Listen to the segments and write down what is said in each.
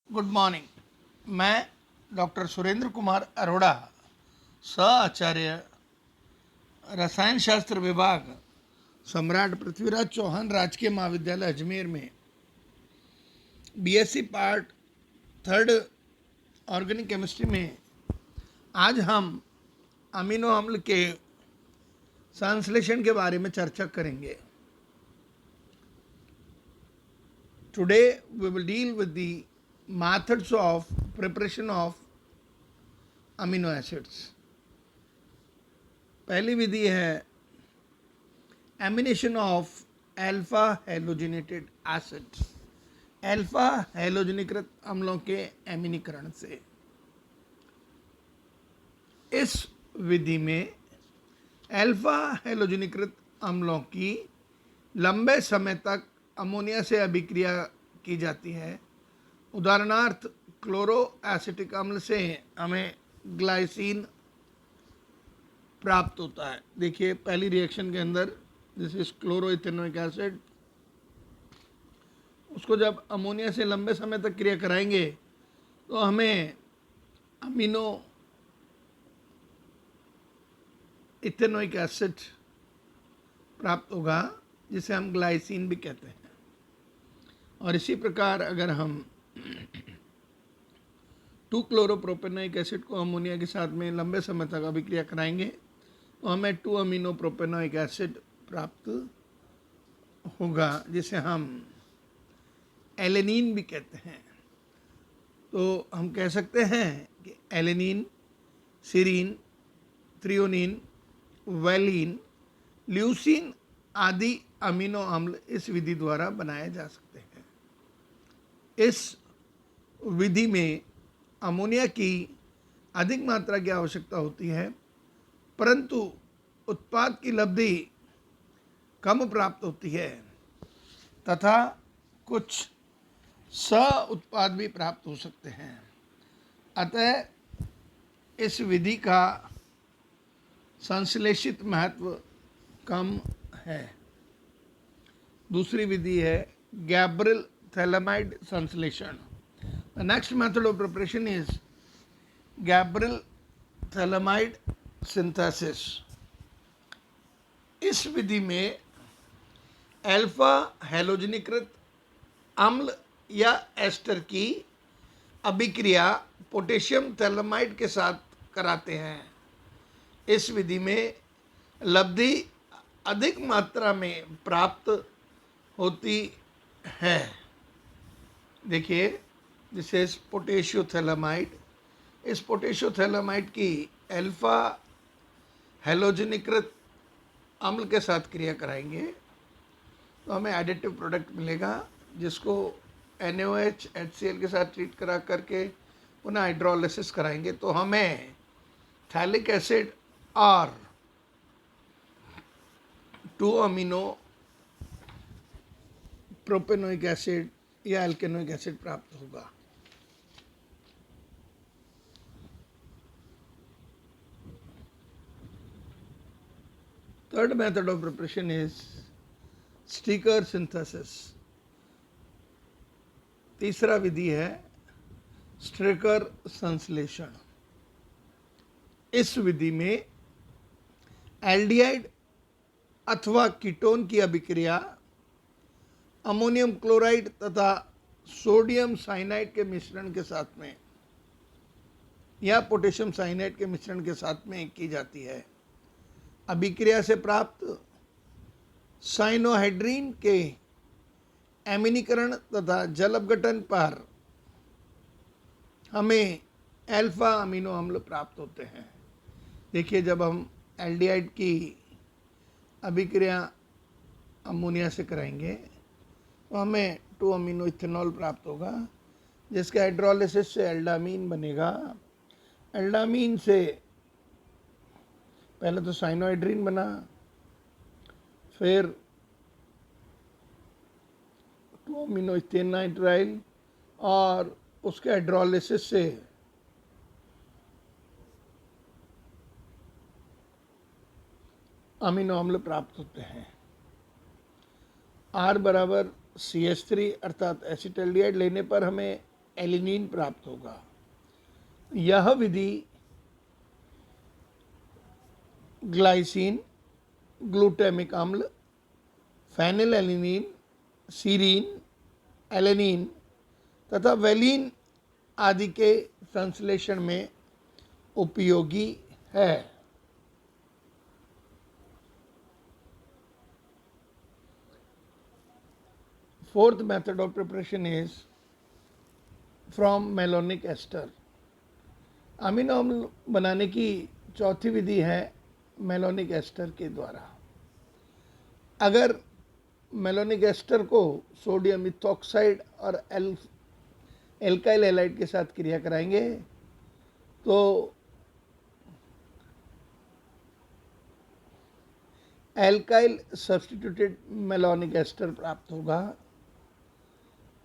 Good morning. मैं doctor Surendra Kumar Arora, सह आचार्य रसायन शास्त्र विभाग, सम्राट पृथ्वीराज चौहान राजकीय महाविद्यालय अजमेर में BSc part third organic chemistry में आज हम अमीनो अम्ल के संश्लेषण के बारे में चर्चा करेंगे। Today we will deal with the methods of preparation of amino acids। पहली विधि है amination of alpha halogenated acid, alpha हेलोजनीकृत अम्लों के एमिनीकरण से। इस विधि में अल्फा हेलोजनीकृत अम्लों की लंबे समय तक अमोनिया से अभिक्रिया की जाती है। उदाहरणार्थ क्लोरो एसिटिक अम्ल से हमें ग्लाइसिन प्राप्त होता है। देखिए पहली रिएक्शन के अंदर this is chloro ethanoic acid, उसको जब अमोनिया से लंबे समय तक क्रिया कराएंगे तो हमें अमीनो इथेनोइक एसिड प्राप्त होगा, जिसे हम ग्लाइसिन भी कहते हैं। और इसी प्रकार अगर हम 2-क्लोरोप्रोपेनोइक एसिड को अमोनिया के साथ में लंबे समय तक अभिक्रिया कराएंगे तो हमें 2-अमीनोप्रोपेनोइक एसिड प्राप्त होगा, जिसे हम एलेनिन भी कहते हैं। तो हम कह सकते हैं कि alanine, serine, threonine, valine, leucine आदि अमीनो अम्ल इस विधि द्वारा बनाए जा सकते हैं। इस विधि में अमोनिया की अधिक मात्रा की आवश्यकता होती है, परंतु उत्पाद की लब्धि कम प्राप्त होती है तथा कुछ सह उत्पाद भी प्राप्त हो सकते हैं। अतः इस विधि का संश्लेषित महत्व कम है। दूसरी विधि है गैब्रियल थैलामाइड संश्लेषण। The next method of preparation is Gabriel thalamide synthesis। इस विधि में अल्फा हेलोजनीकृत अम्ल या एस्टर की अभिक्रिया पोटेशियम थैलामाइड के साथ कराते हैं। इस विधि में लब्धि अधिक मात्रा में प्राप्त होती है। देखिए दिस इज पोटेशियोथैलामाइड। इस पोटेशियोथैलामाइड की अल्फा हेलोजनीकृत अम्ल के साथ क्रिया कराएंगे तो हमें एडिटिव प्रोडक्ट मिलेगा, जिसको NaOH HCl के साथ ट्रीट करा करके पुनः हाइड्रोलिसिस कराएंगे तो हमें थैलिक एसिड और 2-अमीनो प्रोपेनोइक एसिड या एल्केनोइक एसिड प्राप्त होगा। Third method of preparation is Streaker synthesis। तीसरा विधि है स्ट्रेकर संश्लेषण। इस विधि में एल्डिहाइड अथवा कीटोन की अभिक्रिया अमोनियम क्लोराइड तथा सोडियम साइनाइड के मिश्रण के साथ में या पोटेशियम साइनाइड के मिश्रण के साथ में की जाती है। अभिक्रिया से प्राप्त साइनोहाइड्रीन के एमिनीकरण तथा जल अपघटन पर हमें अल्फा अमीनो अम्ल प्राप्त होते हैं। देखिए जब हम एल्डिहाइड की अभिक्रिया अमोनिया से कराएंगे तो हमें 2-अमीनो इथेनॉल प्राप्त होगा, जिसके हाइड्रोलिसिस से एल्डामीन बनेगा। एल्डामीन से पहले तो साइनोहाइड्रीन बना, फिर 2-अमीनो इथेनाइट्राइल और उसके हाइड्रोलिसिस से अमीनो अम्ल प्राप्त होते हैं। R बराबर CH3 अर्थात एसिटाल्डिहाइड लेने पर हमें एलिनिन प्राप्त होगा। यह विधि ग्लाइसिन, ग्लूटामिक अम्ल, फेनिलएलनिन, सीरीन, एलेनिन तथा वेलिन आदि के संश्लेषण में उपयोगी है। Fourth method of preparation is from malonic ester. Amino अम्ल बनाने की चौथी विधि है मेलोनिक एस्टर के द्वारा। अगर मेलोनिक एस्टर को सोडियम इथॉक्साइड और एल्काइल हैलाइड के साथ क्रिया कराएंगे तो एल्काइल सब्स्टिट्यूटेड मेलोनिक एस्टर प्राप्त होगा,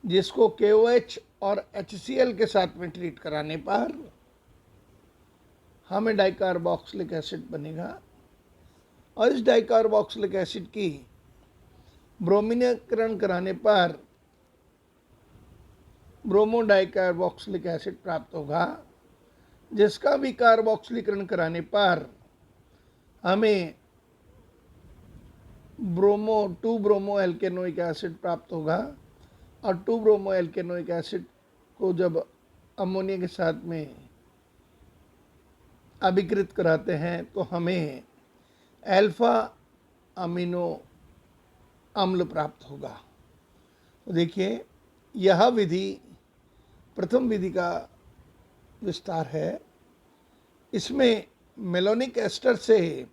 जिसको KOH और HCl के साथ में ट्रीट कराने पर हमें डाइकार्बोक्सिलिक एसिड बनेगा और इस डाइकार्बोक्सिलिक एसिड की ब्रोमीनीकरण कराने पर ब्रोमो डाइकार्बोक्सिलिक एसिड प्राप्त होगा, जिसका भी कार्बोक्सिलीकरण कराने पर हमें 2 ब्रोमो एल्केनोइक एसिड प्राप्त होगा और 2 ब्रोमो एल्केनोइक एसिड को जब अमोनिया के साथ में अभिकृत कराते हैं तो हमें अल्फा अमीनो अम्ल प्राप्त होगा। तो देखिए, यह विधि प्रथम विधि का विस्तार है। इसमें मेलोनिक एस्टर से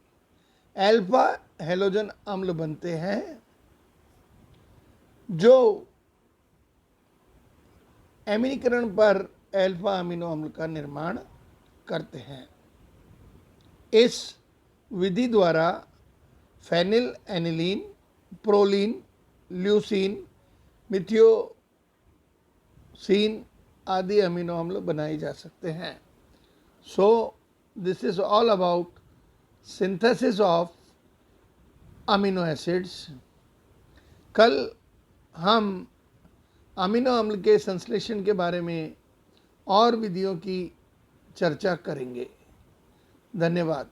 अल्फा हेलोजन अम्ल बनते हैं जो एमीनीकरण पर अल्फा अमीनो अम्ल का निर्माण करते हैं। इस विधि द्वारा फेनिल एनिलीन, प्रोलीन, ल्यूसीन, मिथियोसिन आदि अमीनो अम्ल बनाए जा सकते हैं। So this is all about synthesis of amino acids. कल हम अमीनो अम्ल के संश्लेषण के बारे में और विधियों की चर्चा करेंगे। धन्यवाद।